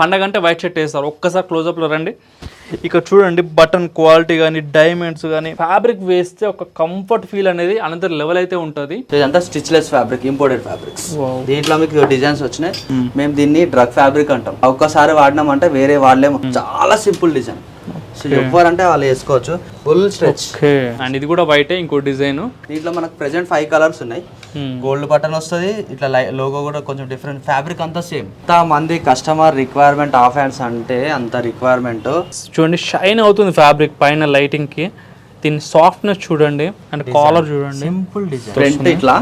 పండగ అంటే white shirt వేస్తారు. ఒక్కసారి క్లోజప్లో రండి, ఇక్కడ చూడండి బటన్ క్వాలిటీ కానీ డైమండ్స్ కానీ ఫ్యాబ్రిక్ వేస్తే ఒక కంఫర్ట్ ఫీల్ అనేది అనదర్ లెవెల్ అయితే ఉంటుంది. ఇదంతా స్టిచ్లెస్ ఫ్యాబ్రిక్, ఇంపోర్టెడ్ ఫ్యాబ్రిక్స్. దీంట్లో మీకు డిజైన్స్ వచ్చినాయి. మేము దీన్ని డ్రగ్ ఫ్యాబ్రిక్ అంటాం. ఒక్కసారి వాడినామంటే వేరే వాళ్ళేమో. చాలా సింపుల్ డిజైన్, ఎవరంటే వాళ్ళు వేసుకోవచ్చు. Full stretch. అండ్ ఇది కూడా వైట్, ఇంకో డిజైన్. దీంట్లో మనకు ప్రెసెంట్ 5 కలర్స్ ఉన్నాయి. గోల్డ్ బటన్ వస్తుంది, ఇట్లా లోగో కూడా కొంచెం డిఫరెంట్. ఫ్యాబ్రిక్ అంతా సేమ్. ఎంత మంది కస్టమర్ రిక్వైర్మెంట్ ఆఫ్ హ్యాండ్స్ అంటే అంత రిక్వైర్మెంట్. చూడండి షైన్ అవుతుంది ఫ్యాబ్రిక్ పైన లైటింగ్ కి. దీని సాఫ్ట్నెస్ చూడండి, అండ్ కాలర్ చూడండి. Simple design. ఫ్రంట్ ఇట్లా,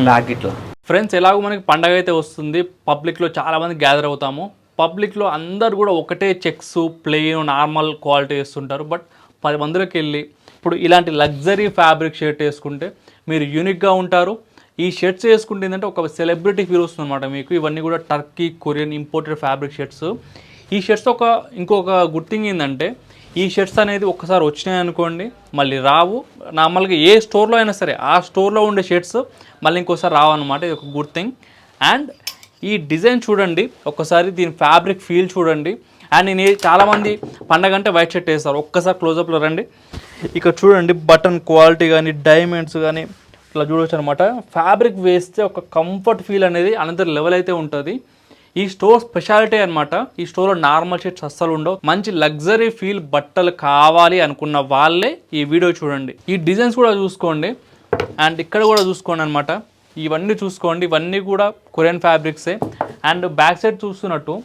బ్యాక్ ఇట్లా. ఫ్రెండ్స్, ఎలాగో మనకి పండగ అయితే వస్తుంది. పబ్లిక్ లో చాలా మంది గ్యాదర్ అవుతాము. పబ్లిక్లో అందరు కూడా ఒకటే చెక్స్ ప్లెయిన్ నార్మల్ క్వాలిటీ వేస్తుంటారు. బట్ 10 మందిలోకి వెళ్ళి ఇప్పుడు ఇలాంటి లగ్జరీ ఫ్యాబ్రిక్ షర్ట్ వేసుకుంటే మీరు యూనిక్గా ఉంటారు. ఈ షర్ట్స్ వేసుకుంటే ఏంటంటే ఒక సెలబ్రిటీ ఫీల్ వస్తుంది అనమాట మీకు. ఇవన్నీ కూడా Turkey, Korean imported fabric shirts. ఈ షర్ట్స్ ఇంకొక గుడ్ థింగ్ ఏంటంటే ఈ షర్ట్స్ అనేది ఒక్కసారి వచ్చినాయి అనుకోండి మళ్ళీ రావు. నార్మల్గా ఏ స్టోర్లో అయినా సరే ఆ స్టోర్లో ఉండే షర్ట్స్ మళ్ళీ ఇంకోసారి రావు అనమాట. ఇది ఒక గుడ్ థింగ్. అండ్ ఈ డిజైన్ చూడండి ఒక్కసారి, దీని ఫ్యాబ్రిక్ ఫీల్ చూడండి. అండ్ నేను చాలామంది పండగ అంటే వైట్ షర్ట్ వేస్తారు. ఒక్కసారి క్లోజప్లో రండి, ఇక్కడ చూడండి బటన్ క్వాలిటీ కానీ డైమండ్స్ కానీ ఇట్లా చూడవచ్చు అనమాట. ఫ్యాబ్రిక్ వేస్తే ఒక కంఫర్ట్ ఫీల్ అనేది అనదర్ లెవెల్ అయితే ఉంటుంది. ఈ స్టోర్ స్పెషాలిటీ అనమాట. ఈ స్టోర్లో నార్మల్ షర్ట్స్ అస్సలు ఉండవు. మంచి లగ్జరీ ఫీల్ బట్టలు కావాలి అనుకున్న వాళ్ళే ఈ వీడియో చూడండి. ఈ డిజైన్స్ కూడా చూసుకోండి, అండ్ ఇక్కడ కూడా చూసుకోండి అనమాట. ఇవన్నీ చూసుకోండి, ఇవన్నీ కూడా కొరియన్ ఫ్యాబ్రిక్సే. అండ్ బ్యాక్ సైడ్ చూస్తున్నట్టు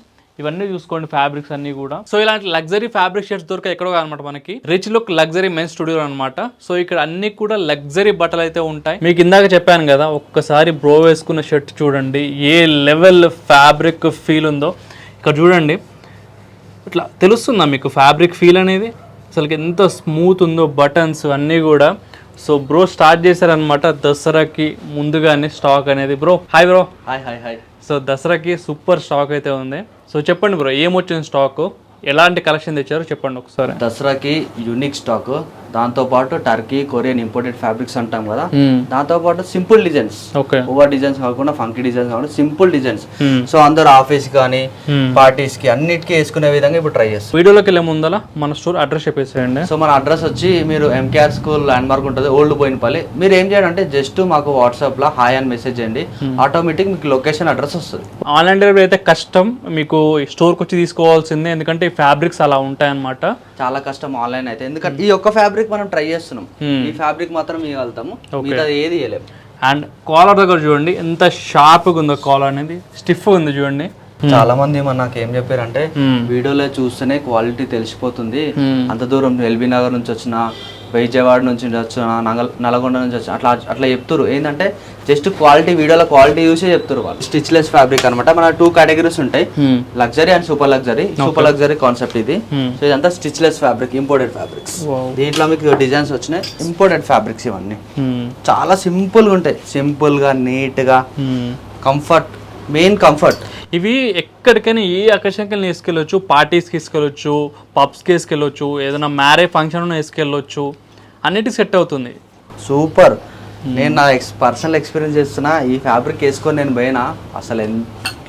ఇవన్నీ చూసుకోండి ఫ్యాబ్రిక్స్ అన్నీ కూడా. సో ఇలాంటి లగ్జరీ ఫ్యాబ్రిక్ షర్ట్స్ దొరికే ఎక్కడో అనమాట మనకి rich look luxury men's studio అనమాట. సో ఇక్కడ అన్ని కూడా లగ్జరీ బట్టలు అయితే ఉంటాయి. మీకు ఇందాక చెప్పాను కదా, ఒక్కసారి బ్రో వేసుకున్న షర్ట్ చూడండి ఏ లెవెల్ ఫ్యాబ్రిక్ ఫీల్ ఉందో. ఇక్కడ చూడండి ఇట్లా తెలుస్తుందా మీకు ఫ్యాబ్రిక్ ఫీల్ అనేది, అసలు ఎంత స్మూత్ ఉందో బటన్స్ అన్నీ కూడా. సో బ్రో స్టార్ట్ చేశారనమాట దసరాకి ముందుగానే స్టాక్ అనేది. Bro hi bro. Hi. So దసరాకి సూపర్ స్టాక్ అయితే ఉంది. సో చెప్పండి బ్రో, ఏమొచ్చింది స్టాక్, ఎలాంటి కలెక్షన్ తెచ్చారో చెప్పండి ఒకసారి. దసరాకి యూనిక్ స్టాక్, దాంతోపాటు టర్కీ, కొరియన్ ఇంపోర్టెడ్ ఫ్యాబ్రిక్స్ అంటాం కదా, దాంతోపాటు సింపుల్ డిజైన్స్. ఓవర్ డిజైన్స్ కాకుండా ఫంకీ డిజైన్స్ కాకుండా సింపుల్ డిజైన్స్. సో అందరు ఆఫీస్ కానీ పార్టీస్ కి అన్నిటికీ వేసుకునే విధంగా ఇప్పుడు ట్రై చేస్తాం. వీడియోలోకి వెళ్ళే ముందల మన స్టోర్ అడ్రస్ చెప్పేసేయండి. సో మన అడ్రస్ వచ్చి మీరు ఎంకేఆర్ స్కూల్ ల్యాండ్ మార్క్ ఉంటుంది, ఓల్డ్ బోయినపల్లి. మీరు ఏం చేయండి అంటే జస్ట్ మాకు వాట్సాప్ లో హాయ్ అని మెసేజ్ చేయండి, ఆటోమేటిక్ మీకు లొకేషన్ అడ్రస్ వస్తుంది. ఆన్లైన్ డెలివరీ అయితే కష్టం, మీకు స్టోర్కి వచ్చి తీసుకోవాల్సిందే. ఎందుకంటే ఫ్యాబ్రిక్స్ అలా ఉంటాయన్నమాట, చాలా కష్టం ఆన్లైన్ అయితే. ఎందుకంటే ఈ ఒక్క ఫ్యాబ్రిక్ మనం ట్రై చేస్తున్నాం, ఈ ఫ్యాబ్రిక్ మాత్రం ఇవ్వగలుగుతాము, మిగతా ఏది ఇవ్వలేము. అండ్ కాలర్ దగ్గర చూడండి ఎంత షార్ప్గా ఉందో, కాలర్ అనేది స్టిఫ్ ఉంది చూడండి. చాలా మంది నాకు ఏం చెప్పారంటే వీడియోలో చూస్తేనే క్వాలిటీ తెలిసిపోతుంది, అంత దూరం ఎల్బీ నగర్ నుంచి వచ్చిన, విజయవాడ నుంచి వచ్చిన, నల్గొండ నుంచి వచ్చిన, అట్లా చెప్తారు. ఏంటంటే జస్ట్ క్వాలిటీ, వీడియోలో క్వాలిటీ చూసే చెప్తారు వాళ్ళు. స్టిచ్లెస్ ఫ్యాబ్రిక్ అనమాట. మన 2 కేటగిరీస్ ఉంటాయి, luxury and super luxury. Super luxury concept ఇది. సో ఇదంతా స్టిచ్లెస్ ఫ్యాబ్రిక్, ఇంపోర్టెడ్ ఫ్యాబ్రిక్స్. దీంట్లో మీకు డిజైన్స్ వచ్చినాయి, ఇంపోర్టెడ్ ఫ్యాబ్రిక్స్ ఇవన్నీ. చాలా సింపుల్ గా ఉంటాయి, సింపుల్ గా నీట్ గా, కంఫర్ట్, మెయిన్ కంఫర్ట్. ఇవి ఎక్కడికైనా ఏ అకేషన్కి వేసుకెళ్ళొచ్చు, పార్టీస్కి వేసుకెళ్ళొచ్చు, పబ్స్కి వేసుకెళ్ళొచ్చు, ఏదైనా మ్యారేజ్ ఫంక్షన్ వేసుకెళ్ళొచ్చు, అన్నిటికీ సెట్ అవుతుంది. సూపర్. నేను నా పర్సనల్ ఎక్స్పీరియన్స్ చేస్తున్నా, ఈ ఫ్యాబ్రిక్ వేసుకొని నేను పోయినా అసలు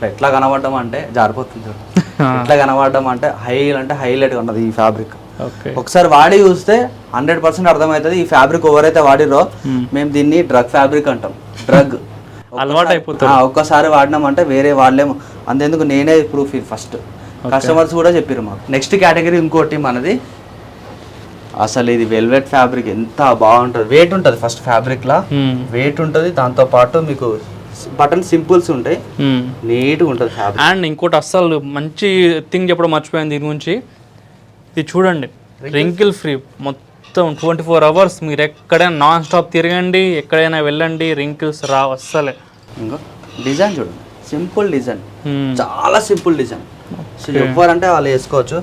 ఎట్లా కనబడడం అంటే జారిపోతుంది. ఎట్లా కనబడడం అంటే హైలైట్గా ఉన్నది ఈ ఫ్యాబ్రిక్. ఒకసారి వాడి చూస్తే 100% అర్థమవుతుంది ఈ ఫ్యాబ్రిక్ ఎవరైతే వాడిరో. మేము దీన్ని డ్రగ్ ఫ్యాబ్రిక్ అంటాం. డ్రగ్ అలవాటు అయిపోతుంది. ఒక్కసారి వాడినామంటే వేరే వాళ్ళేమో. అంతేందుకు నేనే ప్రూఫ్ ఫస్ట్, కస్టమర్స్ కూడా చెప్పారు మాకు. నెక్స్ట్ కేటగిరీ ఇంకోటి మనది, అసలు ఇది వెల్వెట్ ఫ్యాబ్రిక్ ఎంత బాగుంటుంది. వెయిట్ ఉంటుంది, ఫస్ట్ ఫ్యాబ్రిక్ లా వెయిట్ ఉంటుంది, దాంతో పాటు మీకు బటన్ సింపుల్స్ ఉంటాయి, నీట్గా ఉంటుంది ఫ్యాబ్రిక్. అండ్ ఇంకోటి అస్సలు మంచి థింగ్ చెప్పడం మర్చిపోయింది దీని గురించి, ఇది చూడండి రింకిల్ ఫ్రీ. మొత్తం 24 hours మీరు ఎక్కడైనా నాన్ స్టాప్ తిరగండి, ఎక్కడైనా వెళ్ళండి, రింకిల్స్ రావు అస్సలే. ఇంకా డిజైన్ చూడండి, సింపుల్ డిజైన్, చాలా సింపుల్ డిజైన్. సో ఎవరంటే వాళ్ళు వేసుకోవచ్చు.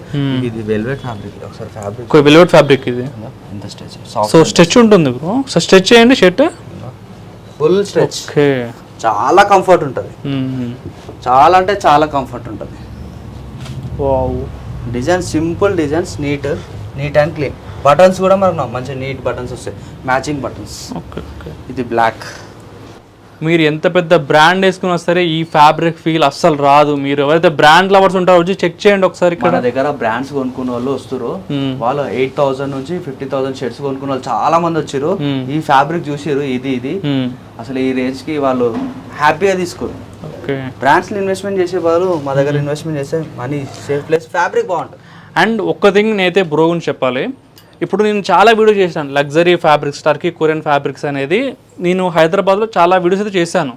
ఇది వెల్వెట్ ఫ్యాబ్రిక్. ఒకసారి ఫ్యాబ్రిక్ వెల్వెట్ ఫ్యాబ్రిక్ ఇది ఎంత స్ట్రెచ్. సో స్ట్రెచ్ ఉంటుంది బ్రో, సో స్ట్రెచ్ చేయండి షర్ట్, ఫుల్ స్ట్రెచ్. చాలా కంఫర్ట్ ఉంటుంది, చాలా అంటే చాలా కంఫర్ట్ ఉంటుంది. Design simple designs, neat and clean. Buttons కూడా మనకు మంచి నీట్ బటన్స్ వస్తాయి, మ్యాచింగ్ బటన్స్. ఇది బ్లాక్. మీరు ఎంత పెద్ద బ్రాండ్ వేసుకున్నా సరే ఈ ఫ్యాబ్రిక్ ఫీల్ అస్సలు రాదు. మీరు ఎవరైతే బ్రాండ్ లవర్స్ ఉంటారో వచ్చి చెక్ చేయండి ఒకసారి. ఇక్కడ మన దగ్గర బ్రాండ్స్ కొనుక్కున్న వాళ్ళు వస్తారు, వాళ్ళు 8,000 నుంచి 50,000 షర్ట్స్ కొనుక్కున్న వాళ్ళు చాలా మంది వచ్చారు. ఈ ఫ్యాబ్రిక్ చూసారు, ఇది అసలు ఈ రేంజ్ కి వాళ్ళు హ్యాపీగా తీసుకోరు. బ్రాండ్స్ ఇన్వెస్ట్మెంట్ చేసే వాళ్ళు మా దగ్గర ఇన్వెస్ట్మెంట్ చేస్తే మనీ సేఫ్ ప్లస్ ఫ్యాబ్రిక్ బాగుంటుంది. అండ్ ఒక్క థింగ్ నేనైతే బ్రో గురించి చెప్పాలి. ఇప్పుడు నేను చాలా వీడియో చేశాను luxury fabrics, Turkey Korean fabrics అనేది నేను హైదరాబాద్లో చాలా వీడియోస్ అయితే చేశాను.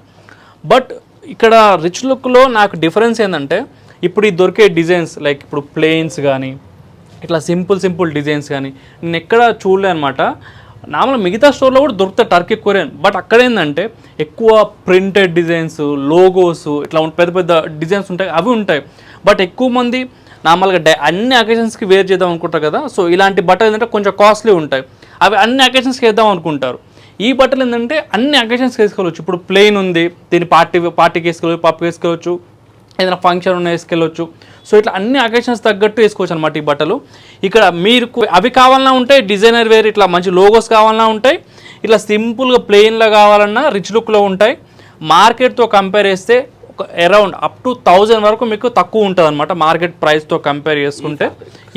బట్ ఇక్కడ రిచ్ లుక్లో నాకు డిఫరెన్స్ ఏంటంటే ఇప్పుడు ఈ దొరికే డిజైన్స్ లైక్ ఇప్పుడు ప్లెయిన్స్ కానీ ఇట్లా సింపుల్ డిజైన్స్ కానీ నేను ఎక్కడ చూడలే అనమాట. నార్మల్ మిగతా స్టోర్లో కూడా దొరుకుతాయి టర్కీ కొరియన్, బట్ అక్కడ ఏంటంటే ఎక్కువ ప్రింటెడ్ డిజైన్స్, లోగోస్ ఇట్లా పెద్ద పెద్ద డిజైన్స్ ఉంటాయి, అవి ఉంటాయి. బట్ ఎక్కువ మంది నార్మల్గా అన్ని అకేషన్స్కి వేర్ చేద్దాం అనుకుంటారు కదా. సో ఇలాంటి బట్టలు ఏంటంటే కొంచెం కాస్ట్లీ ఉంటాయి, అవి అన్ని అకేషన్స్కి వేద్దాం అనుకుంటారు. ఈ బట్టలు ఏంటంటే అన్ని అకేషన్స్కి వేసుకోవచ్చు. ఇప్పుడు ప్లెయిన్ ఉంది, దీన్ని పార్టీకి వేసుకోవచ్చు, పప్పుకి వేసుకోవచ్చు, ఏదైనా ఫంక్షన్ ఉన్న వేసుకెళ్ళవచ్చు. సో ఇట్లా అన్ని అకేషన్స్ తగ్గట్టు వేసుకోవచ్చు అనమాట ఈ బట్టలు. ఇక్కడ మీరు అవి కావాలన్నా ఉంటాయి, డిజైనర్ వేర్ ఇట్లా మంచి లోగోస్ కావాలన్నా ఉంటాయి, ఇట్లా సింపుల్గా ప్లెయిన్లో కావాలన్నా రిచ్ లుక్లో ఉంటాయి. మార్కెట్తో కంపేర్ చేస్తే అరౌండ్ అప్ టు 1000 వరకు మీకు తక్కువ ఉంటుంది అనమాట మార్కెట్ ప్రైస్తో కంపేర్ చేసుకుంటే.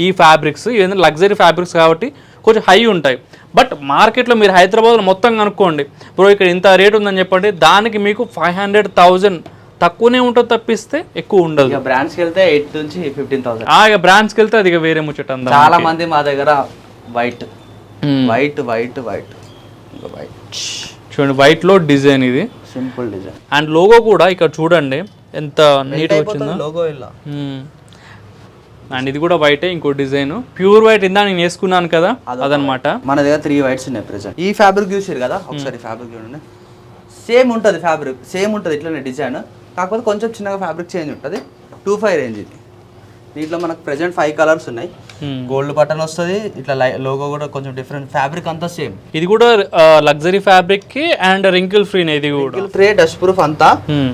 ఈ ఫ్యాబ్రిక్స్ ఇవన్నీ లగ్జరీ ఫ్యాబ్రిక్స్ కాబట్టి కొంచెం హై ఉంటాయి. బట్ మార్కెట్లో మీరు హైదరాబాద్లో మొత్తం కనుక్కోండి, బ్రో ఇక్కడ ఇంత రేట్ ఉందని చెప్పండి, దానికి మీకు 500,000 తక్కువనే ఉంటుంది తప్పిస్తే ఎక్కువ ఉండదు. బ్రాండ్స్కి వెళ్తే 8 నుంచి 15,000. ఇక బ్రాండ్స్కి వెళ్తే అది ఇక వేరే ముచ్చట. చాలా మంది మా దగ్గర వైట్ చూడండి, వైట్లో డిజైన్ ఇది సింపుల్ డిజైన్ అండ్ లోగో కూడా ఇక్కడ చూడండి ఎంత నీట్ వచ్చిందో లోగో ఇలా. అండ్ ఇది కూడా వైటే, ఇంకో డిజైన్ ప్యూర్ వైట్ ఇందా నేను వేసుకున్నాను కదా అదనమాట. మన దగ్గర 3 వైట్స్ ఉన్నాయి ప్రెసెంట్. ఈ ఫ్యాబ్రిక్ చూసారు కదా, ఒకసారి ఫ్యాబ్రిక్ చూడండి, సేమ్ ఉంటుంది ఫ్యాబ్రిక్, సేమ్ ఉంటుంది ఇట్లనే డిజైన్, కాకపోతే కొంచెం చిన్నగా ఫ్యాబ్రిక్ చేంజ్ ఉంటుంది. 25 రేంజ్ ఇది. దీంట్లో మనకు ప్రెసెంట్ 5 కలర్స్ ఉన్నాయి. గోల్డ్ బటన్ వస్తుంది, ఇట్లా లోగో కూడా కొంచెం డిఫరెంట్, ఫ్యాబ్రిక్ అంతా సేమ్. ఇది కూడా లగ్జరీ ఫ్యాబ్రిక్ కి అండ్ రింకిల్ ఫ్రీ, ఇది కూడా రింకిల్ ఫ్రీ, డస్ట్ ప్రూఫ్ అంతా,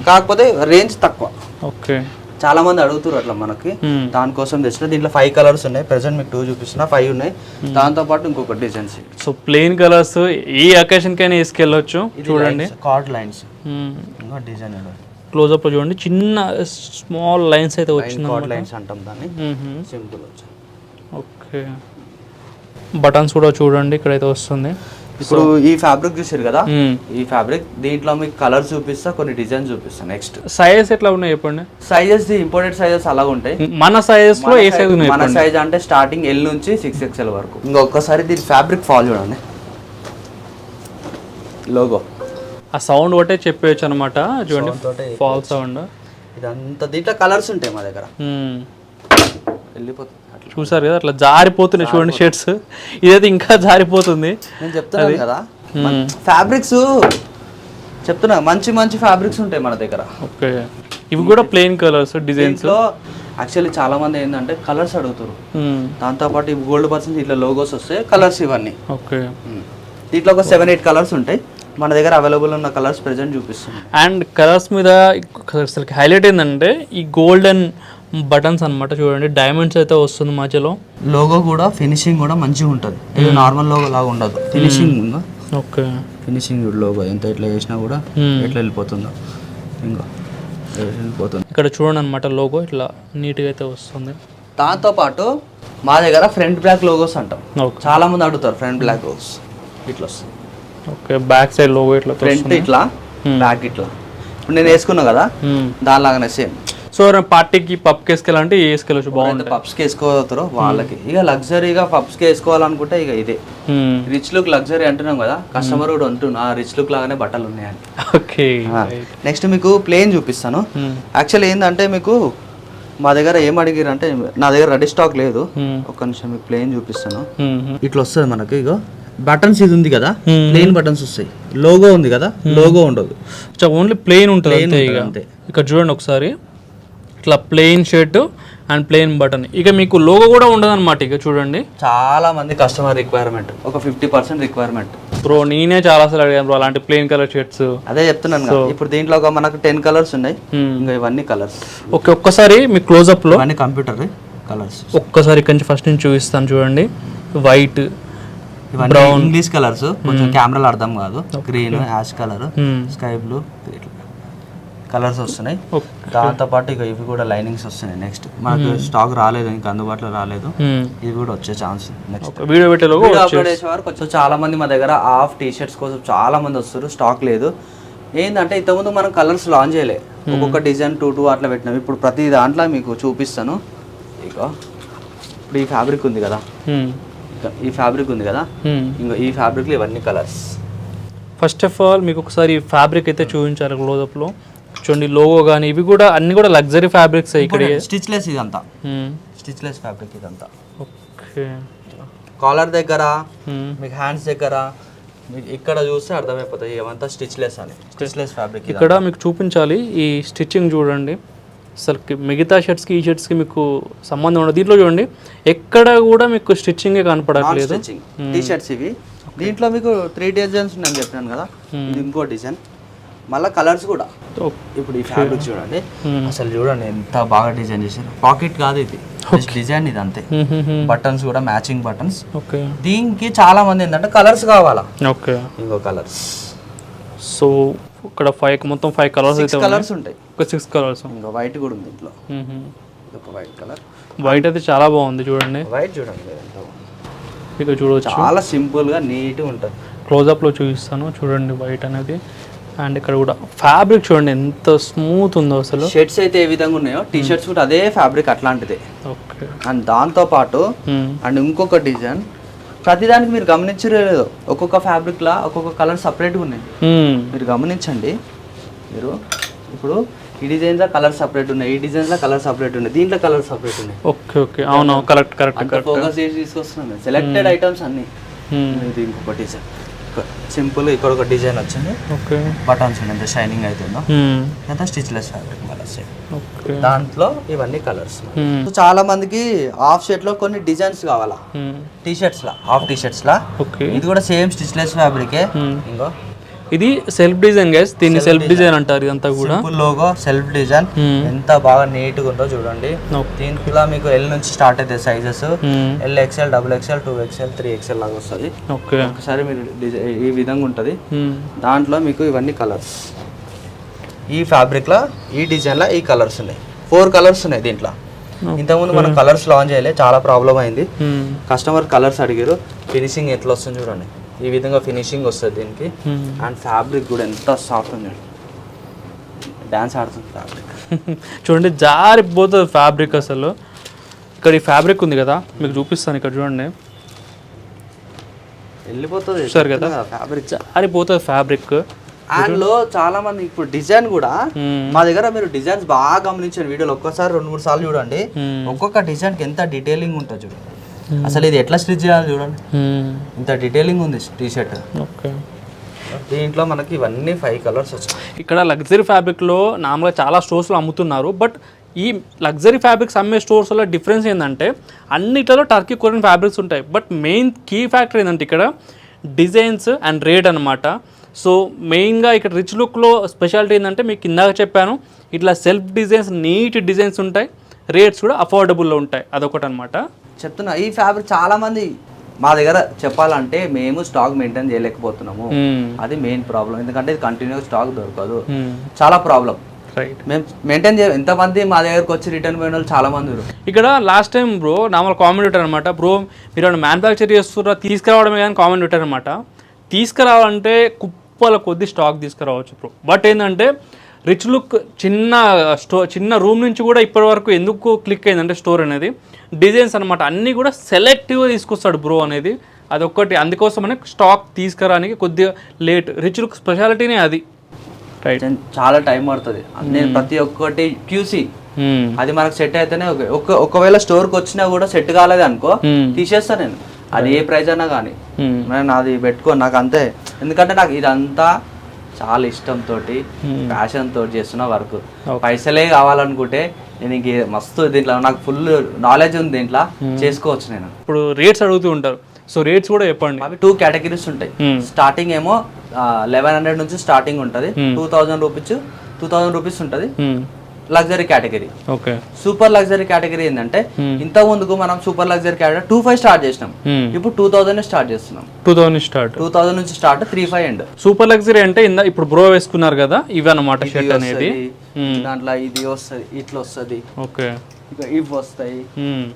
కాకపోతే రేంజ్ తక్కువ. ఓకే, చాలా మంది అడుగుతారు అట్లా మనకి, దానికోసం తెచ్చిన. దీంట్లో 5 కలర్స్ ఉన్నాయి, ప్రెసెంట్ మీకు 2 చూపిస్తున్నా, 5 ఉన్నాయి. దాంతో పాటు ఇంకొక డిజైన్స్. సో ప్లెయిన్ కలర్స్ ఈ అకేషన్ కైనా వేసుకెళ్ళొచ్చు. చూడండి కార్డ్ లైన్స్, డిజైన్ క్లోజ్అప్ లో చూడండి, చిన్న స్మాల్ లైన్స్ అయితే వచ్చింది, కార్డ్ లైన్స్ అంటాం దాన్ని, సింపుల్ వచ్చింది. ఓకే, బటన్స్ కూడా చూడండి ఇక్కడైతే వస్తుంది. ఇప్పుడు ఈ ఫ్యాబ్రిక్ చూసారు కదా, ఈ ఫ్యాబ్రిక్ దీంట్లో మీకు కలర్ చూపిస్తా, కొన్ని డిజైన్ చూపిస్తా. నెక్స్ట్ సైజెస్ ఎట్లా ఉన్నాయి చెప్పండి. సైజెస్ ఇంపోర్టెడ్ సైజెస్ అలాగ ఉంటాయి. మన సైజెస్ లో ఏ సైజ్ ఉన్నాయి? మన సైజ్ అంటే స్టార్టింగ్ L నుంచి 6XL వరకు. ఇంకొకసారి దీని ఫ్యాబ్రిక్ ఫాల్ చూడండి, లోగో ఆ సౌండ్ ఒకటే చెప్పేయచ్చు అనమాట. చూడండి ఫాల్ సౌండ్ ఇదంతా. దీంట్లో కలర్స్ ఉంటాయి మా దగ్గర, వెళ్ళిపోతుంది. చూసారు కదా అట్లా జారిపోతున్నాయి చూడండి షర్ట్స్, ఇదైతే ఇంకా జారిపోతుంది. నేను చెప్తున్నాను కదా ఫ్యాబ్రిక్స్, చెప్తున్నా మంచి ఫ్యాబ్రిక్స్ ఉంటాయి మన దగ్గర. ఓకే, ఇవి కూడా ప్లెయిన్ కలర్స్ డిజైన్స్ లో. యాక్చువల్లీ చాలా మంది ఏంటంటే కలర్స్ అడుగుతారు, దాంతోపాటు ఈ గోల్డ్ పర్సెంట్ ఇట్లా లోగోస్ వస్తాయి, కలర్స్ ఇవన్నీ. ఓకే, దీంట్లో ఒక 7-8 కలర్స్ ఉంటాయి మన దగ్గర, అవైలబుల్ ఉన్న కలర్స్ ప్రెజెంట్ చూపిస్తుంది. అండ్ కలర్స్ మీద అసలు హైలైట్ ఏంటంటే ఈ గోల్డెన్ బటన్స్ అన్నమాట. చూడండి డైమండ్స్ అయితే వస్తుంది మధ్యలో. లోగో కూడా ఫినిషింగ్ కూడా మంచిగా ఉంటుంది, ఇది నార్మల్ లోగో లాగా ఉండదు, ఫినిషింగ్. ఓకే, ఫినిషింగ్ లోగో ఎంత ఇట్లా చేసినా కూడా ఎట్లా వెళ్ళిపోతుందో ఇంకా వెళ్ళిపోతుంది. ఇక్కడ చూడండి అనమాట లోగో ఇట్లా నీట్గా అయితే వస్తుంది. దాంతోపాటు మా దగ్గర ఫ్రంట్ బ్లాక్ లోగోస్ అంటాం, చాలా మంది అడుగుతారు. ఫ్రంట్ బ్లాక్ లోగోస్ ఇట్లా వస్తుంది. ఓకే, బ్యాక్ సైడ్ లోగో ఇట్లా, ఫ్రంట్ ఇట్లా, బ్యాక్ ఇట్లా. ఇప్పుడు నేను వేసుకున్నా కదా దానిలాగానే సేమ్. సో పార్టీకి పప్కి వేసుకెళ్ళాలంటే వేసుకెళ్ళచ్చు, బాగుంది. పబ్స్కి వేసుకోతారు వాళ్ళకి. ఇక లగ్జరీగా పబ్స్కి వేసుకోవాలనుకుంటే ఇక ఇదే రిచ్ లుక్ లగ్జరీ అంటున్నాం కదా, కస్టమర్ కూడా అంటున్నా రిచ్ లుక్ లాగానే బట్టలు ఉన్నాయని. ఓకే, నెక్స్ట్ మీకు ప్లేన్ చూపిస్తాను. యాక్చువల్లీ ఏంటంటే మీకు మా దగ్గర ఏం అడిగారు అంటే, నా దగ్గర రెడీ స్టాక్ లేదు, ఒక్క నిమిషం మీకు ప్లేన్ చూపిస్తాను. ఇట్లా వస్తుంది మనకి. ఇగో బటన్స్ ఇది ఉంది కదా, ప్లెయిన్ బటన్స్ వస్తాయి. లోగో ఉంది కదా, లోగో ఉండదు, ఓన్లీ ప్లెయిన్ ఉంటుంది అంతే. ఇక్కడ చూడండి ఒకసారి, ఇట్లా plain shirt and plain button. ఇక మీకు లోగో కూడా ఉండదు అనమాట. ఇక చూడండి చాలా మంది కస్టమర్ రిక్వైర్మెంట్, ఒక 50% రిక్వైర్మెంట్. బ్రో నేనే చాలా సార్లు అడిగాను బ్రో అలాంటి ప్లెయిన్ కలర్ షర్ట్స్. అదే చెప్తున్నాను కదా, ఇప్పుడు దీంట్లో ఒక మనకు 10 కలర్స్ ఉన్నాయి, ఇంకా ఇవన్నీ కలర్స్. ఓకే, ఒక్కసారి మీ క్లోజ్అప్ లో అన్ని కంప్యూటర్ కలర్స్. ఒక్కసారి ఇక్కడి నుంచి ఫస్ట్ నుంచి చూపిస్తాను చూడండి. వైట్, ఇవన్నీ ఇంగ్లీష్ కలర్స్, కొంచెం కెమెరాలో అర్థం కాదు. Green, ash colour, sky blue colours వస్తున్నాయి. దాంతో పాటు ఇక ఇవి కూడా లైనింగ్స్ వస్తున్నాయి. నెక్స్ట్ మనకు స్టాక్ రాలేదు, ఇంకా అందుబాటులో రాలేదు, ఇవి కూడా వచ్చే ఛాన్స్. నెక్స్ట్ వీడియో అప్లోడ్ చేసే వారు కొంచెం చాలా మంది మా దగ్గర హాఫ్ టీ షర్ట్స్ కోసం చాలా మంది వస్తారు, స్టాక్ లేదు. ఏంటంటే ఇంతకుముందు మనం కలర్స్ లాంచ్ చేయలే, ఒక్కొక్క డిజైన్ 2 అట్లా పెట్టినాం. ఇప్పుడు ప్రతి దాంట్లో మీకు చూపిస్తాను. ఇక ఇప్పుడు ఈ ఫ్యాబ్రిక్ ఉంది కదా, ఈ ఫ్యాబ్రిక్ ఉంది కదా, ఇంకా ఈ ఫ్యాబ్రిక్లో ఇవన్నీ కలర్స్. ఫస్ట్ ఆఫ్ ఆల్ మీకు ఒకసారి ఫ్యాబ్రిక్ అయితే చూపించారు క్లోజప్లో. చూడండి లోగో కానీ ఇవి కూడా అన్ని కూడా లగ్జరీ ఫ్యాబ్రిక్స్ ఇక్కడ. స్టిచ్లెస్ ఇదంతా, స్టిచ్లెస్ ఫ్యాబ్రిక్ ఇదంతా. ఓకే, కాలర్ దగ్గర, మీకు హ్యాండ్స్ దగ్గర, మీకు ఇక్కడ చూస్తే అర్థమైపోతుంది ఇవంతా స్టిచ్లెస్ అని. స్టిచ్లెస్ ఫ్యాబ్రిక్ ఇక్కడ మీకు చూపించాలి. ఈ స్టిచ్చింగ్ చూడండి, అసలు మిగతా షర్ట్స్కి ఈ షర్ట్స్కి మీకు సంబంధం ఉండదు. దీంట్లో చూడండి ఎక్కడ కూడా మీకు స్టిచ్చింగే కనపడట్లేదు. టీ షర్ట్స్ ఇవి. దీంట్లో మీకు 3 డిజైన్స్ ఉన్నాయని చెప్పినాను కదా, ఇది ఇంకో డిజైన్, మళ్ళీ కలర్స్ కూడా. ఇప్పుడు ఈ ఫ్యాబ్రిక్ చూడండి, అసలు చూడండి ఎంత బాగా డిజైన్ చేశారు. పాకెట్ కాదు ఇది, డిజైన్ ఇది అంతే. బటన్స్ కూడా మ్యాచింగ్ బటన్స్. దీనికి చాలా మంది ఏంటంటే కలర్స్ కావాలా. ఓకే, ఇంకో కలర్స్. సో ఇక్కడ మొత్తం 5 కలర్స్ అయితే కలర్స్ ఉంటాయి. 6 కలర్స్. ఇంకా వైట్ కూడా ఉంది ఇంట్లో, ఒక వైట్ కలర్. వైట్ అయితే చాలా బాగుంది చూడండి. వైట్ చూడండి ఎంత ఇక చూడవచ్చు, చాలా సింపుల్ గా నీట్ గా ఉంటుంది. క్లోజప్లో చూపిస్తాను చూడండి వైట్ అనేది. అండ్ ఇక్కడ కూడా ఫ్యాబ్రిక్ చూడండి ఎంత స్మూత్ ఉందో అసలు. షర్ట్స్ అయితే ఏ విధంగా ఉన్నాయో టీ షర్ట్స్ కూడా అదే ఫ్యాబ్రిక్ అట్లాంటిదే. ఓకే, అండ్ దాంతో పాటు అండ్ ఇంకొక డిజైన్, ప్రతిదానికి మీరు గమనించలేదు, ఒక్కొక్క ఫ్యాబ్రిక్ లా ఒక్కొక్క కలర్ సపరేట్గా ఉన్నాయి. మీరు గమనించండి. మీరు ఇప్పుడు ఈ డిజైన్స్ లో కలర్ సపరేట్ ఉన్నాయి, ఈ డిజైన్స్ లో కలర్ సపరేట్ ఉన్నాయి, దీంట్లో కలర్ సపరేట్ ఉన్నాయి. ఓకే ఓకే, అవును కరెక్ట్ కరెక్ట్. ఫోకస్ చేసి తీసుకొస్తున్నాం సెలెక్టెడ్ ఐటమ్స్ అన్ని. ఇది ఇంకొక డిజైన్ సింపుల్, ఇక్కడ ఒక డిజైన్ వచ్చింది. ఓకే, బటన్స్ ఎంత షైనింగ్ అవుతుందో, అంతా స్టిచ్లెస్ ఫ్యాబ్రిక్ మళ్ళీ. దాంట్లో ఇవన్నీ కలర్స్. చాలా మందికి హాఫ్ షర్ట్ లో కొన్ని డిజైన్స్ కావాలా, టీ షర్ట్స్ లా, హాఫ్ టీ షర్ట్స్ లా. ఇది కూడా సేమ్ స్టిచ్లెస్ ఫ్యాబ్రికే. ఇంకో ఇది సెల్ఫ్ డిజైన్ గైస్, దీన్ని సెల్ఫ్ డిజైన్ అంటారు. ఇదంతా కూడా సింపుల్ లోగో, సెల్ఫ్ డిజైన్. ఎంత బాగా నీట్ గా ఉందో చూడండి. దీంట్లో మీకు ఎల్ నుంచి స్టార్ట్ అయితే sizes L, XL, XXL, 2XL, 3XL లాగా వస్తుంది. ఓకే, ఒకసారి మీరు ఈ విధంగా ఉంటుంది. దాంట్లో మీకు ఇవన్నీ కలర్స్. ఈ ఫ్యాబ్రిక్ లో, ఈ డిజైన్ లో ఈ కలర్స్ ఉన్నాయి. 4 కలర్స్ ఉన్నాయి దీంట్లో. ఇంతకుముందు మనం కలర్స్ లాంచ్ చేయలే, చాలా ప్రాబ్లం అయింది. కస్టమర్ కలర్స్ అడిగారు. ఫినిషింగ్ ఎట్లా వస్తుంది చూడండి, ఈ విధంగా ఫినిషింగ్ వస్తుంది దీనికి. అండ్ ఫ్యాబ్రిక్ కూడా ఎంత సాఫ్ట్ ఉంది, డాన్స్ ఆడుతుంది ఫ్యాబ్రిక్. చూడండి జారిపోతుంది ఫ్యాబ్రిక్ అసలు. ఇక్కడ ఈ ఫ్యాబ్రిక్ ఉంది కదా, మీకు చూపిస్తాను. ఇక్కడ చూడండి వెళ్ళిపోతుంది సార్ కదా, ఫ్యాబ్రిక్ జారిపోతుంది ఫ్యాబ్రిక్. అండ్ లో చాలా మంది ఇప్పుడు డిజైన్ కూడా మా దగ్గర, మీరు డిజైన్స్ బాగా గమనించండి వీడియోలో, ఒక్కసారి 2-3 సార్లు చూడండి. ఒక్కొక్క డిజైన్ కి ఎంత డీటెయిలింగ్ ఉంటుంది చూడండి. అసలు ఇది ఎట్లా స్టిచ్ చేయాలి చూడండి, ఇంత డీటెయిలింగ్ ఉంది టీ షర్ట్. ఓకే, దీంట్లో మనకి ఇవన్నీ 5 కలర్స్ వచ్చాయి. ఇక్కడ లగ్జరీ ఫ్యాబ్రిక్లో నార్మల్గా చాలా స్టోర్స్లో అమ్ముతున్నారు. బట్ ఈ లగ్జరీ ఫ్యాబ్రిక్స్ అమ్మే స్టోర్స్లో డిఫరెన్స్ ఏంటంటే అన్నిట్లలో టర్కీ కొరియన్ ఫ్యాబ్రిక్స్ ఉంటాయి. బట్ మెయిన్ కీ ఫ్యాక్టర్ ఏంటంటే ఇక్కడ డిజైన్స్ అండ్ రేట్ అనమాట. సో మెయిన్గా ఇక్కడ రిచ్ లుక్లో స్పెషాలిటీ ఏంటంటే మీకు ఇందాక చెప్పాను, ఇట్లా సెల్ఫ్ డిజైన్స్, నీట్ డిజైన్స్ ఉంటాయి, రేట్స్ కూడా అఫోర్డబుల్లో ఉంటాయి. అదొకటి అనమాట చెప్తున్నా. ఈ ఫ్యాబ్రిక్ చాలా మంది మా దగ్గర చెప్పాలంటే మేము స్టాక్ మెయింటైన్ చేయలేకపోతున్నాము, అది మెయిన్ ప్రాబ్లం. ఎందుకంటే ఇది కంటిన్యూగా స్టాక్ దొరకదు, చాలా ప్రాబ్లం. రైట్, మేము మెయింటైన్ చేయ, ఎంతమంది మా దగ్గరకు వచ్చి రిటర్న్ పోయిన వాళ్ళు చాలా మంది. ఇక్కడ last time bro normal comment పెట్టారు అనమాట, బ్రో మీరు మ్యానుఫ్యాక్చర్ చేస్తున్నా తీసుకురావడమే కానీ కామెంట్ పెట్టారు అనమాట. తీసుకురావాలంటే కుప్పల కొద్ది స్టాక్ తీసుకురావచ్చు బ్రో. బట్ ఏంటంటే రిచ్ లుక్ చిన్న రూమ్ నుంచి కూడా ఇప్పటి వరకు ఎందుకు క్లిక్ అయిందంటే స్టోర్ అనేది డిజైన్స్ అనమాట, అన్నీ కూడా సెలెక్టివ్గా తీసుకొస్తాడు బ్రో అనేది. అదొక్కటి, అందుకోసమనే స్టాక్ తీసుకురానికి కొద్దిగా లేట్. రిచ్ లుక్ స్పెషాలిటీనే అది. రైట్, చాలా టైం పడుతుంది. నేను ప్రతి ఒక్కటి క్యూసీ, అది మనకు సెట్ అయితేనే. ఒకవేళ స్టోర్కి వచ్చినా కూడా సెట్ కాలేదు అనుకో, తీసేస్తాను నేను. అది ఏ ప్రైజ్ అన్నా కానీ నేను అది పెట్టుకోను, నాకు అంతే. ఎందుకంటే నాకు ఇదంతా చాలా ఇష్టంతో, ప్యాషన్ తోటి చేస్తున్న వర్క్. పైసలే కావాలనుకుంటే నేను ఇంక మస్తు దీంట్లో నాకు ఫుల్ నాలెడ్జ్ ఉంది, దీంట్లో చేసుకోవచ్చు నేను. ఇప్పుడు రేట్స్ అడుగుతూ ఉంటారు, సో రేట్స్ కూడా చెప్పండి. అవి 2 కేటగిరీస్ ఉంటాయి. స్టార్టింగ్ ఏమో 1100 నుంచి స్టార్టింగ్ ఉంటుంది. 2000 రూపీస్ ఉంటుంది. Luxury category. Okay. Super luxury category ఏంటంటే ఇంత ముందుకు మనం సూపర్ లగ్జరీ కేటగిరీ 2.5 స్టార్ట్ చేసినాం, ఇప్పుడు 2000 స్టార్ట్ చేస్తున్నాం. 2000 నుంచి స్టార్ట్ 3.5 ఎండ్. సూపర్ లగ్జరీ అంటే ఇప్పుడు బ్రో వేసుకున్నారు కదా, ఇవి అన్నమాట షర్ట్ అనేది. దాంట్లో ఇది వస్తుంది, ఇట్లా వస్తుంది. ఓకే. ఇవి వస్తాయి,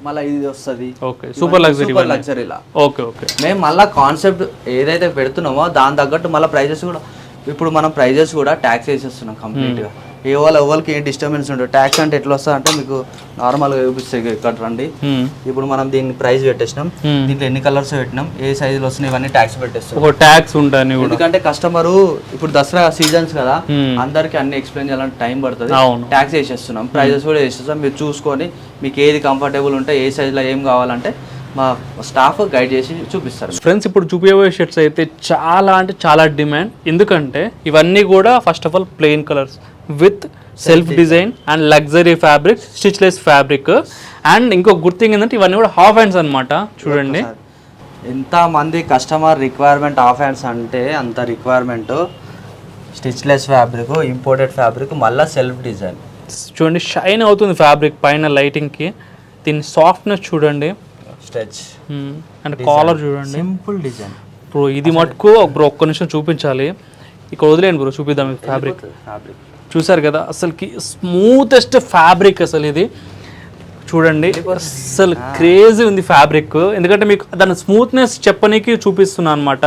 మళ్ళీ ఇది వస్తుంది. ఓకే. సూపర్ లగ్జరీలా. ఓకే. ఓకే. మేము మళ్ళీ కాన్సెప్ట్ ఏదైతే పెడుతున్నామో దాని తగ్గట్టు మళ్ళీ ప్రైజెస్ కూడా, ఇప్పుడు మనం ప్రైజెస్ కూడా ట్యాక్స్ వేసేస్తున్నాం కంప్లీట్గా. ఎవరికి ఏం డిస్టర్బెన్స్ ఉండదు. ట్యాక్స్ అంటే ఎట్లా వస్తా అంటే మీకు నార్మల్గా చూపిస్తాయి ఇక్కడ రండి. ఇప్పుడు మనం దీన్ని ప్రైస్ పెట్టేసినాం, దీంట్లో ఎన్ని కలర్స్ పెట్టినాం, ఏ సైజులు వస్తున్నాయి, ఇవన్నీ ట్యాక్స్ పెట్టేస్తాం. ట్యాక్స్ ఉంటాయి. ఎందుకంటే కస్టమరు ఇప్పుడు దసరా సీజన్స్ కదా, అందరికి అన్ని ఎక్స్ప్లెయిన్ చేయాలంటే టైం పడుతుంది. ట్యాక్స్ వేసేస్తున్నాం, ప్రైజెస్ కూడా వేసేస్తాం. మీరు చూసుకొని మీకు ఏది కంఫర్టబుల్ ఉంటే, ఏ సైజులో ఏం కావాలంటే మా స్టాఫ్ గైడ్ చేసి చూపిస్తారు. ఫ్రెండ్స్, ఇప్పుడు చూపించబోయే షర్ట్స్ అయితే చాలా అంటే చాలా డిమాండ్. ఎందుకంటే ఇవన్నీ కూడా first of all plain colours with self design and luxury fabric, stitchless fabric. And ఇంకో గుడ్ థింగ్ ఏంటంటే ఇవన్నీ కూడా హాఫ్ హ్యాండ్స్ అనమాట. చూడండి ఎంత మంది కస్టమర్ రిక్వైర్మెంట్ హాఫ్ హ్యాండ్స్ అంటే అంత requirement. Stitchless fabric, imported fabric, మళ్ళీ సెల్ఫ్ డిజైన్. చూడండి షైన్ అవుతుంది ఫ్యాబ్రిక్ పైన లైటింగ్కి. దీని సాఫ్ట్నెస్ చూడండి, స్ట్రెచ్ అండ్ కాలర్ చూడండి, సింపుల్ డిజైన్. బ్రో ఇది మటుకు బ్రో ఒక్క నిమిషం చూపించాలి, ఇక్కడ వదిలేండి బ్రో, చూపిద్దాం. ఫ్యాబ్రిక్ చూసారు కదా, అసలుకి స్మూతెస్ట్ ఫ్యాబ్రిక్ అసలు ఇది. చూడండి అసలు క్రేజీ ఉంది ఫ్యాబ్రిక్. ఎందుకంటే మీకు దాని స్మూత్నెస్ చెప్పనీకి చూపిస్తున్నా అనమాట.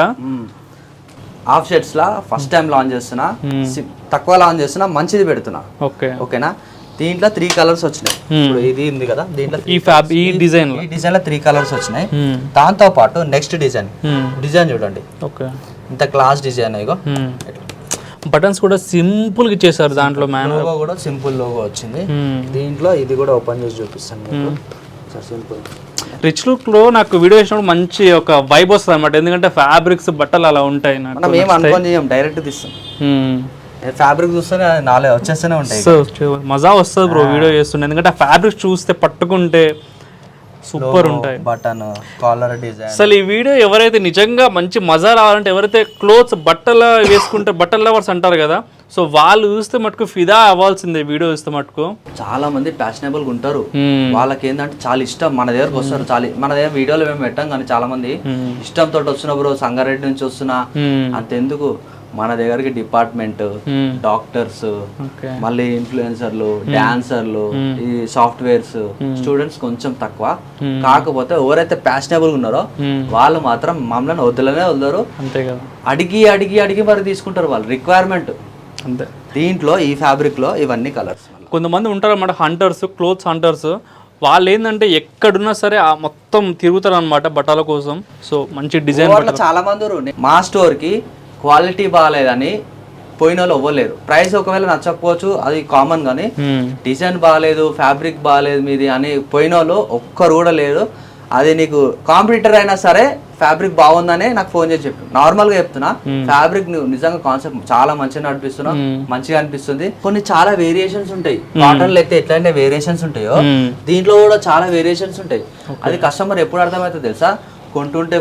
హాఫ్ షర్ట్స్ లా ఫస్ట్ టైం లాంచ్ చేస్తున్నా, తక్కువ లాంచ్ చేస్తున్నా, మంచిది పెడుతున్నా. ఓకేనా. దీంట్లో 3 కలర్స్ వచ్చినాయి. ఇది ఉంది కదా, దీంట్లో ఈ డిజైన్ లో 3 కలర్స్ వచ్చినాయి. దాంతో పాటు నెక్స్ట్ డిజైన్ చూడండి, ఇంత క్లాస్ డిజైన్. ఇగో బటన్స్ కూడా సింపుల్ గా ఇచ్చేసారు. దాంట్లో లోగో కూడా సింపుల్ లోగో వచ్చింది. దీంట్లో ఇది కూడా ఓపెన్ చేసి చూపిస్తాను. సింపుల్ రిచ్ లుక్ లో నాకు వీడియో చేసినప్పుడు మంచి ఒక వైబ్ వస్తుంది అనమాట. ఎందుకంటే ఫ్యాబ్రిక్స్ బట్టలు అలా ఉంటాయి. మనం ఏం అనుకోని చేయం, డైరెక్ట్ తీస్తాం. ఫ్యాబ్రిక్ చూస్తేనే నాలుగు వచ్చేస్తూనే ఉంటాయి. మజా వస్తుంది బ్రో వీడియో చేస్తుండే. ఎందుకంటే ఆ ఫ్యాబ్రిక్ చూస్తే పట్టుకుంటే సూపర్ ఉంటాయి. Button, collar design. అసలు ఈ వీడియో ఎవరైతే నిజంగా మంచి మజా రావాలంటే, ఎవరైతే క్లోత్స్ బట్టలు వేసుకుంటే బట్టల లవర్స్ అంటారు కదా, సో వాళ్ళు చూస్తే మటుకు ఫిదా అవ్వాల్సిందే వీడియో చూస్తే మటుకు. చాలా మంది ఫ్యాషనబుల్ గా ఉంటారు, వాళ్ళకి ఏంటంటే చాలా ఇష్టం. మన దగ్గరకు వస్తారు, చాలా మన దగ్గర వీడియోలు మేము పెట్టాం కానీ చాలా మంది ఇష్టంతో వస్తున్నా బ్రో, సంగారెడ్డి నుంచి వస్తున్నా. అంతెందుకు మన దగ్గరికి డిపార్ట్మెంట్, డాక్టర్స్, మళ్ళీ ఇన్ఫ్లుయెన్సర్లు, డాన్సర్లు, ఈ సాఫ్ట్వేర్స్ స్టూడెంట్స్ కొంచెం తక్కువ. కాకపోతే ఎవరైతే ఫ్యాషనబుల్ ఉన్నారో వాళ్ళు మాత్రం మమ్మల్ని వదలరు. అంతే కదా, అడిగి అడిగి అడిగి మరి తీసుకుంటారు వాళ్ళు రిక్వైర్మెంట్. అంతే. దీంట్లో ఈ ఫ్యాబ్రిక్ లో ఇవన్నీ కలర్స్. కొంతమంది ఉంటారు అన్నమాట హంటర్స్, క్లోత్స్ హంటర్స్. వాళ్ళు ఏంటంటే ఎక్కడున్నా సరే మొత్తం తిరుగుతారు అనమాట బట్టల కోసం. సో మంచి డిజైన్. చాలా మంది మా స్టోర్ కి క్వాలిటీ బాగాలేదని పోయిన వాళ్ళు ఇవ్వలేరు. ప్రైస్ ఒకవేళ నచ్చకపోవచ్చు, అది కామన్. కానీ డిజైన్ బాగాలేదు, ఫ్యాబ్రిక్ బాగాలేదు మీది అని పోయిన వాళ్ళు ఒక్కరు కూడా లేదు. అది నీకు కాంపిటీటర్ అయినా సరే ఫ్యాబ్రిక్ బాగుందని నాకు ఫోన్ చేసి చెప్పు. నార్మల్ గా చెప్తున్నా, ఫ్యాబ్రిక్ నువ్వు నిజంగా కాన్సెప్ట్ చాలా మంచిగా నడిపిస్తున్నావు, మంచిగా అనిపిస్తుంది. కొన్ని చాలా వేరియేషన్స్ ఉంటాయి. కాటన్ లో అయితే ఎట్లయితే వేరియేషన్స్ ఉంటాయో దీంట్లో కూడా చాలా వేరియేషన్స్ ఉంటాయి. అది కస్టమర్ ఎప్పుడు అర్థమవుతుంది తెలుసా, కొంటుంటే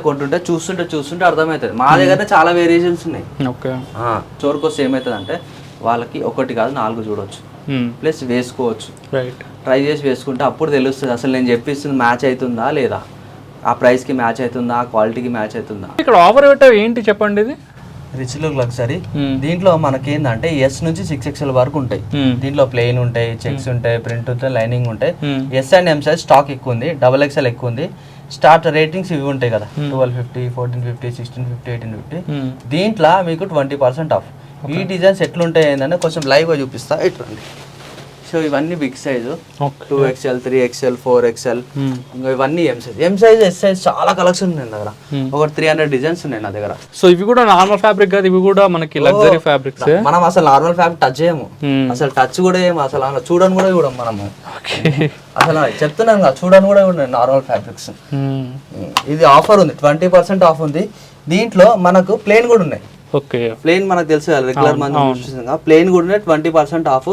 చూస్తుంటే అర్థమవుతుంది. మా దగ్గర చాలా వేరియేషన్స్ ఉన్నాయి. స్టోర్కి వస్తే ఏమవుతుంది అంటే వాళ్ళకి 1 కాదు 4 చూడవచ్చు, ప్లస్ వేసుకోవచ్చు. ట్రై చేసి వేసుకుంటే అప్పుడు తెలుస్తుంది అసలు నేను చెప్పిస్తుంది మ్యాచ్ అవుతుందా లేదా, ఆ ప్రైస్కి మ్యాచ్ అవుతుందా, ఆ క్వాలిటీకి మ్యాచ్ అవుతుందా. ఇక్కడ ఆఫర్ ఏంటి చెప్పండి. ఇది రిచ్ లుక్ లగ్జరీ. దీంట్లో మనకి ఏంటంటే S నుంచి 6XL వరకు ఉంటాయి. దీంట్లో ప్లెయిన్ ఉంటాయి, చెక్స్ ఉంటాయి, ప్రింట్ ఉంటాయి, లైనింగ్ ఉంటాయి. S and M size stock ఎక్కువ ఉంది, XXL ఎక్కువ ఉంది. స్టార్ట్ రేటింగ్స్ ఇవి ఉంటాయి కదా, 1250, 1450, 1650, 1850. దీంట్లో మీకు 20% ఆఫ్. ఈ డిజైన్స్ ఎట్లుంటాయి ఏంటంటే కొంచెం లైవ్గా చూపిస్తా. ఇట్లండి. సో ఇవన్నీ big size, 2XL, 3XL, 4XL, ఇంకా ఇవన్నీ M సైజ్, S సైజ్ చాలా కలెక్షన్ ఉన్నాయి నా దగ్గర. ఒక 300 డిజైన్స్ ఉన్నాయి నా దగ్గర. సో ఇవి కూడా నార్మల్ ఫ్యాబ్రిక్ కాదు, ఇవి కూడా మనకి లగ్జరీ ఫ్యాబ్రిక్స్. మనం అసలు నార్మల్ ఫ్యాబ్రిక్ టచ్ చేయము, అసలు టచ్ కూడా ఏమో, అసలు చూడని కూడా చూడం మనము. అసలు చెప్తున్నాను కదా, చూడని కూడా నార్మల్ ఫ్యాబ్రిక్స్. ఇది ఆఫర్ ఉంది, 20% ఆఫ్ ఉంది. దీంట్లో మనకు ప్లేన్ కూడా ఉన్నాయి. ప్లేన్ మనకు తెలుసు రెగ్యులర్ మంది ప్లేన్ కూడా 20% ఆఫ్.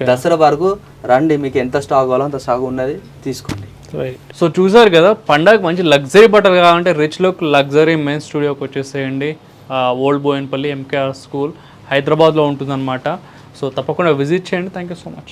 దసరా వరకు రండి, మీకు ఎంత స్టాక్ కావాలో అంత స్టాక్ ఉన్నది తీసుకోండి. సో చూసారు కదా, పండగ మంచి లగ్జరీ బట్టలు కావాలంటే రిచ్ లుక్ లగ్జరీ మెన్స్ స్టూడియోకి వచ్చేసేయండి. ఓల్డ్ బోయిన్పల్లి MKR స్కూల్ హైదరాబాద్లో ఉంటుందన్నమాట. సో తప్పకుండా విజిట్ చేయండి. Thank you so much.